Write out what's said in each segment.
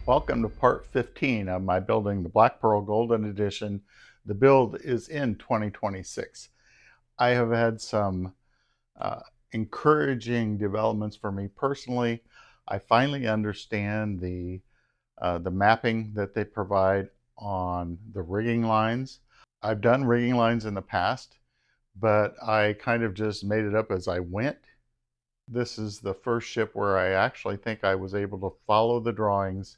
Welcome to part 15 of my building the Black Pearl Golden Edition. The build is in 2026. I have had some uh, encouraging developments for me personally. I finally understand the mapping that they provide on the rigging lines. I've done rigging lines in the past, but I kind of just made it up as I went. This is the first ship where I actually think I was able to follow the drawings,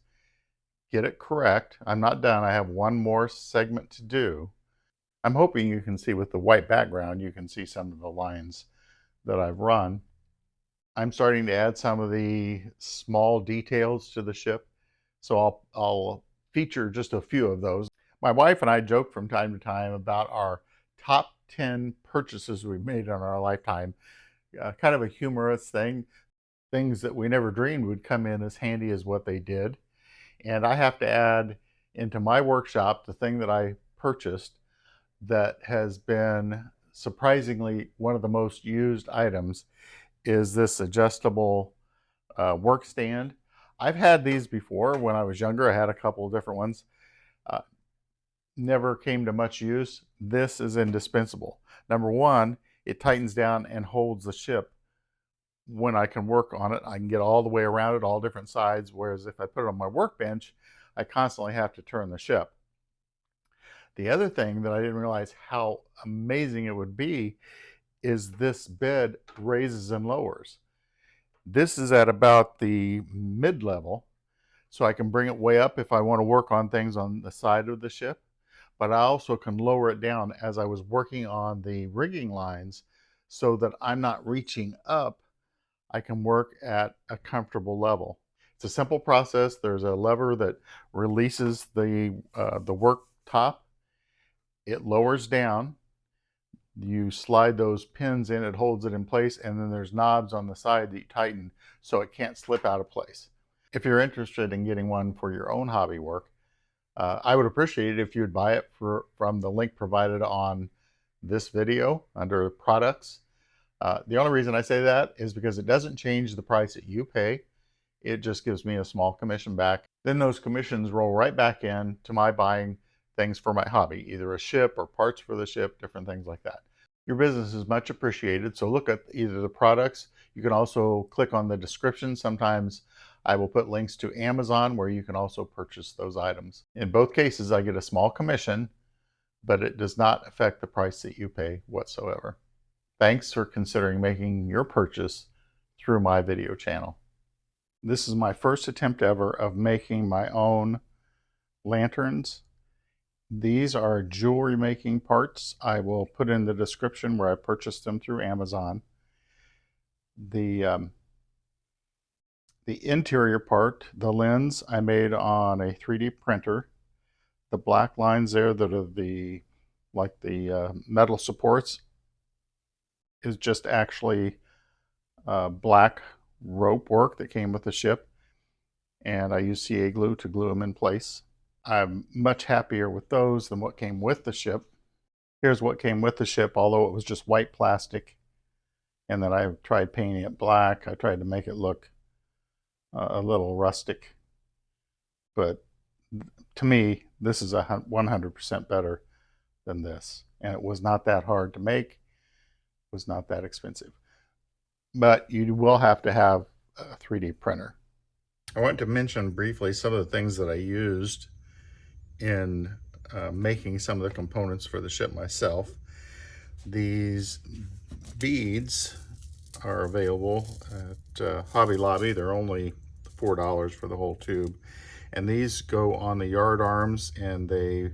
get it correct. I'm not done. I have one more segment to do. I'm hoping you can see with the white background, you can see some of the lines that I've run. I'm starting to add some of the small details to the ship, so I'll feature just a few of those. My wife and I joke from time to time about our top 10 purchases we've made in our lifetime. Kind of a humorous thing, things that we never dreamed would come in as handy as what they did. And I have to add into my workshop the thing that I purchased that has been surprisingly one of the most used items is this adjustable work stand. I've had these before when I was younger. I had a couple of different ones. Uh, Never came to much use. This is indispensable. Number one, it tightens down and holds the ship. When I can work on it, I can get all the way around it, all different sides, whereas if I put it on my workbench, I constantly have to turn the ship. The other thing that I didn't realize how amazing it would be is this bed raises and lowers. This is at about the mid-level, so I can bring it way up if I want to work on things on the side of the ship, but I also can lower it down as I was working on the rigging lines so that I'm not reaching up. I can work at a comfortable level. It's a simple process. There's a lever that releases the work top. It lowers down. You slide those pins in, it holds it in place, and then there's knobs on the side that you tighten so it can't slip out of place. If you're interested in getting one for your own hobby work, I would appreciate it if you'd buy it from the link provided on this video under products. The only reason I say that is because it doesn't change the price that you pay. It just gives me a small commission back. Then those commissions roll right back in to my buying things for my hobby, either a ship or parts for the ship, different things like that. Your business is much appreciated, so look at either the products. You can also click on the description. Sometimes I will put links to Amazon where you can also purchase those items. In both cases, I get a small commission, but it does not affect the price that you pay whatsoever. Thanks for considering making your purchase through my video channel. This is my first attempt ever of making my own lanterns. These are jewelry making parts. I will put in the description where I purchased them through Amazon. The interior part, the lens, I made on a 3D printer. The black lines there that are the metal supports is just actually black rope work that came with the ship, and I used CA glue to glue them in place. I'm much happier with those than what came with the ship. Here's what came with the ship, although it was just white plastic, and then I tried painting it black. I tried to make it look a little rustic, but to me this is 100% better than this, and it was not that hard to make. It was not that expensive, but you will have to have a 3D printer. I want to mention briefly some of the things that I used in making some of the components for the ship myself. These beads are available at Hobby Lobby. They're only $4 for the whole tube, and these go on the yard arms and they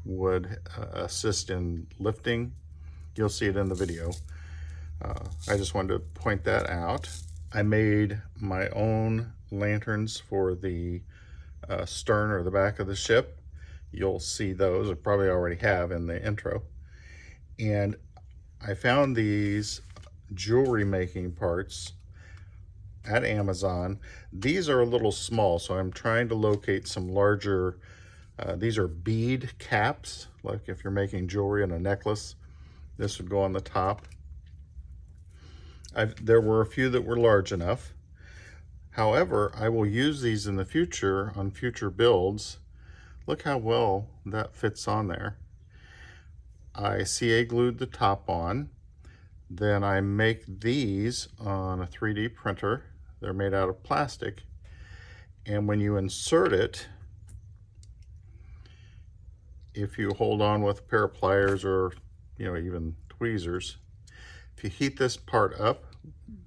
would assist in lifting. You'll see it in the video. I just wanted to point that out. I made my own lanterns for the stern or the back of the ship. You'll see those, I probably already have in the intro. And I found these jewelry making parts at Amazon. These are a little small, so I'm trying to locate some larger, these are bead caps, like if you're making jewelry and a necklace, this would go on the top. There were a few that were large enough. However, I will use these in the future on future builds. Look how well that fits on there. I CA glued the top on. Then I make these on a 3D printer. They're made out of plastic. And when you insert it, if you hold on with a pair of pliers or even tweezers, if you heat this part up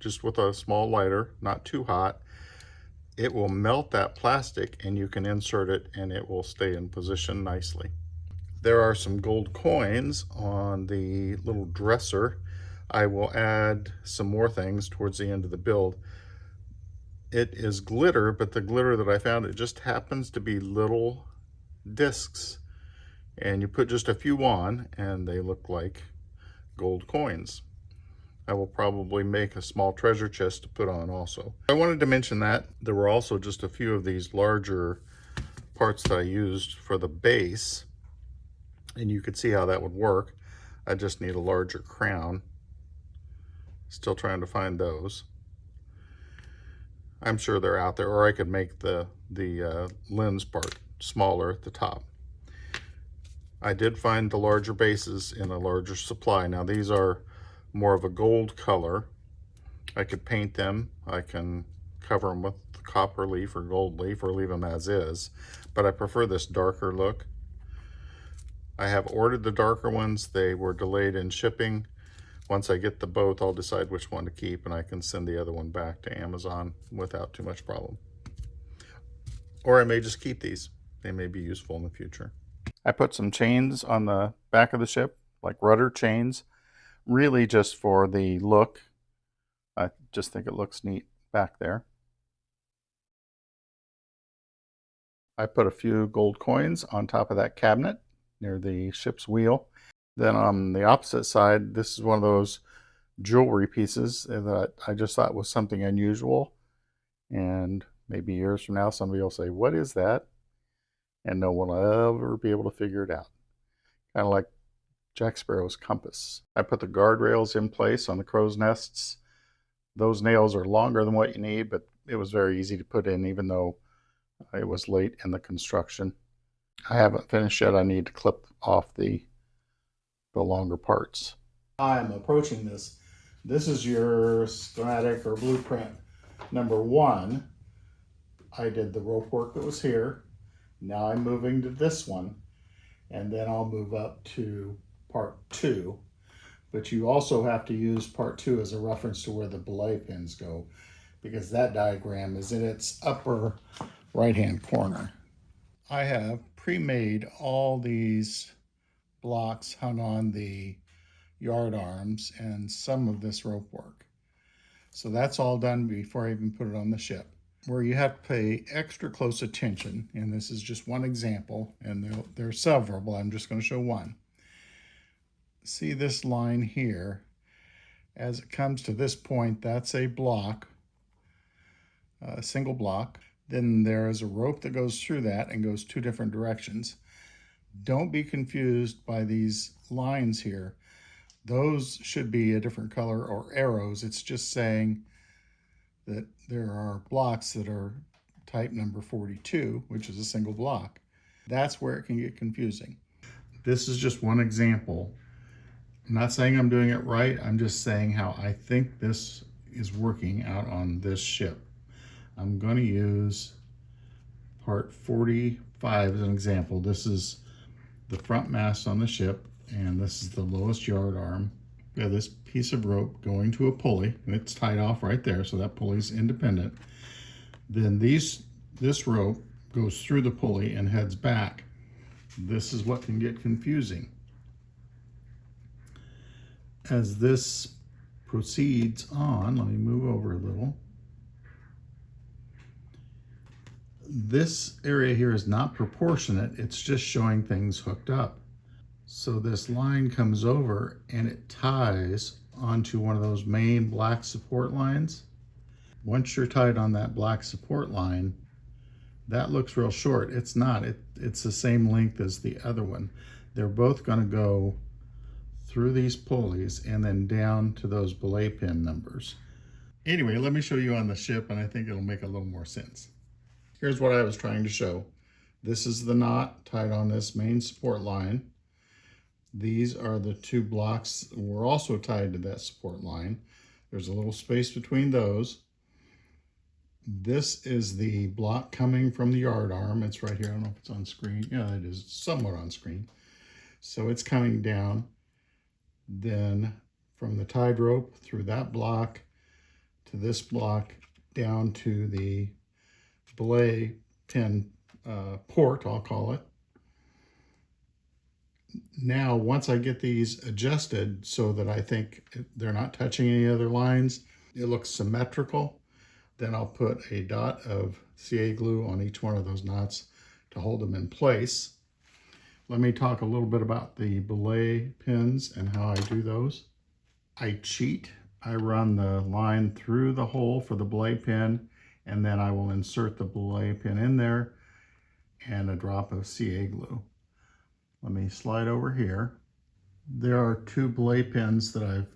just with a small lighter, not too hot, it will melt that plastic and you can insert it and it will stay in position nicely. There are some gold coins on the little dresser. I will add some more things towards the end of the build. It is glitter, but the glitter that I found, it just happens to be little discs. And you put just a few on and they look like gold coins. I will probably make a small treasure chest to put on also. I wanted to mention that there were also just a few of these larger parts that I used for the base, and you could see how that would work. I just need a larger crown. Still trying to find those. I'm sure they're out there, or I could make the lens part smaller at the top. I did find the larger bases in a larger supply. Now these are more of a gold color. I could paint them. I can cover them with copper leaf or gold leaf or leave them as is, but I prefer this darker look. I have ordered the darker ones. They were delayed in shipping. Once I get the both, I'll decide which one to keep and I can send the other one back to Amazon without too much problem. Or I may just keep these. They may be useful in the future. I put some chains on the back of the ship, like rudder chains, really just for the look. I just think it looks neat back there. I put a few gold coins on top of that cabinet near the ship's wheel. Then on the opposite side, this is one of those jewelry pieces that I just thought was something unusual. And maybe years from now, somebody will say, "What is that?" And no one will ever be able to figure it out. Kind of like Jack Sparrow's compass. I put the guardrails in place on the crow's nests. Those nails are longer than what you need, but it was very easy to put in even though it was late in the construction. I haven't finished yet. I need to clip off the longer parts. I'm approaching this. This is your schematic or blueprint number 1. I did the rope work that was here. Now I'm moving to this one, and then I'll move up to part 2. But you also have to use part 2 as a reference to where the belay pins go, because that diagram is in its upper right-hand corner. I have pre-made all these blocks hung on the yard arms and some of this rope work. So that's all done before I even put it on the ship. Where you have to pay extra close attention, and this is just one example, and there are several, but I'm just going to show one. See this line here? As it comes to this point, that's a block, a single block. Then there is a rope that goes through that and goes 2 different directions. Don't be confused by these lines here. Those should be a different color or arrows. It's just saying that there are blocks that are type number 42, which is a single block. That's where it can get confusing. This is just one example. I'm not saying I'm doing it right. I'm just saying how I think this is working out on this ship. I'm going to use part 45 as an example. This is the front mast on the ship, and this is the lowest yard arm. We have this piece of rope going to a pulley, and it's tied off right there, so that pulley's independent. Then this rope goes through the pulley and heads back. This is what can get confusing. As this proceeds on, let me move over a little. This area here is not proportionate, it's just showing things hooked up. So this line comes over and it ties onto one of those main black support lines. Once you're tied on that black support line, that looks real short. It's not. It's the same length as the other one. They're both going to go through these pulleys and then down to those belay pin numbers. Anyway, let me show you on the ship, and I think it'll make a little more sense. Here's what I was trying to show. This is the knot tied on this main support line. These are the two blocks that were also tied to that support line. There's a little space between those. This is the block coming from the yard arm. It's right here. I don't know if it's on screen. Yeah, it is somewhat on screen. So it's coming down. Then from the tied rope through that block to this block down to the belay pin port, I'll call it. Now, once I get these adjusted so that I think they're not touching any other lines, it looks symmetrical, then I'll put a dot of CA glue on each one of those knots to hold them in place. Let me talk a little bit about the belay pins and how I do those. I cheat. I run the line through the hole for the belay pin, and then I will insert the belay pin in there and a drop of CA glue. Let me slide over here. There are two belay pins that I've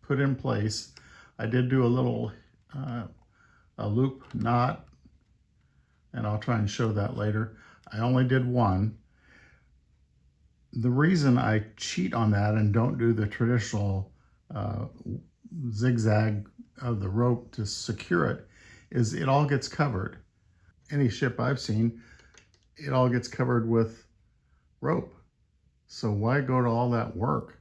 put in place. I did do a little a loop knot, and I'll try and show that later. I only did one. The reason I cheat on that and don't do the traditional zigzag of the rope to secure it is it all gets covered. Any ship I've seen, it all gets covered with rope. So why go to all that work?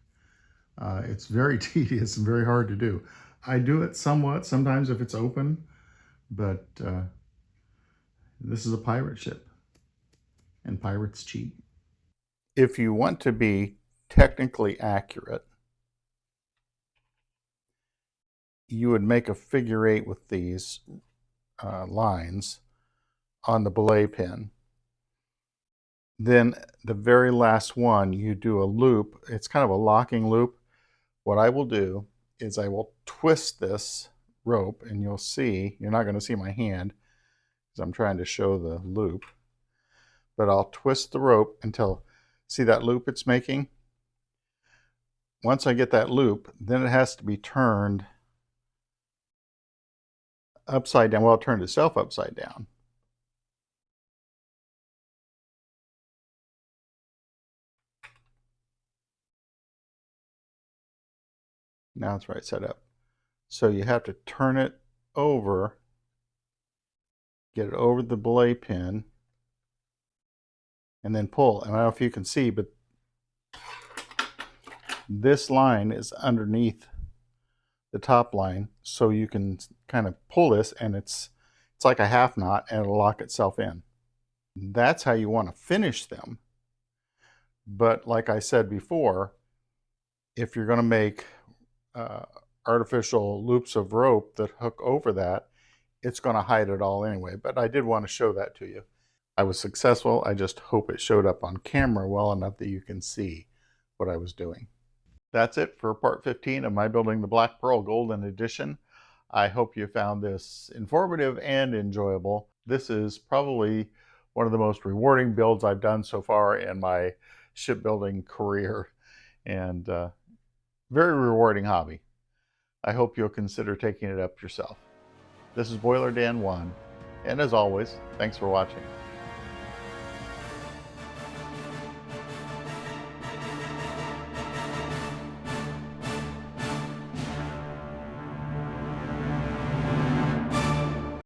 It's very tedious and very hard to do. I do it somewhat, sometimes if it's open, but this is a pirate ship, and pirates cheat. If you want to be technically accurate, you would make a figure 8 with these lines on the belay pin. Then the very last one, you do a loop. It's kind of a locking loop. What I will do is I will twist this rope, and you'll see, you're not going to see my hand because I'm trying to show the loop, but I'll twist the rope until, see that loop it's making? Once I get that loop, then it has to be turned upside down. Well, it turned itself upside down. Now it's right side up. So you have to turn it over, get it over the belay pin, and then pull. And I don't know if you can see, but this line is underneath the top line, so you can kind of pull this, and it's like a half knot, and it'll lock itself in. That's how you want to finish them. But like I said before, if you're going to make artificial loops of rope that hook over that, it's going to hide it all anyway. But I did want to show that to you. I was successful. I just hope it showed up on camera well enough that you can see what I was doing. That's it for part 15 of my building the Black Pearl Golden Edition. I hope you found this informative and enjoyable. This is probably one of the most rewarding builds I've done so far in my shipbuilding career, and very rewarding hobby. I hope you'll consider taking it up yourself. This is Boiler Dan 1, and as always, thanks for watching.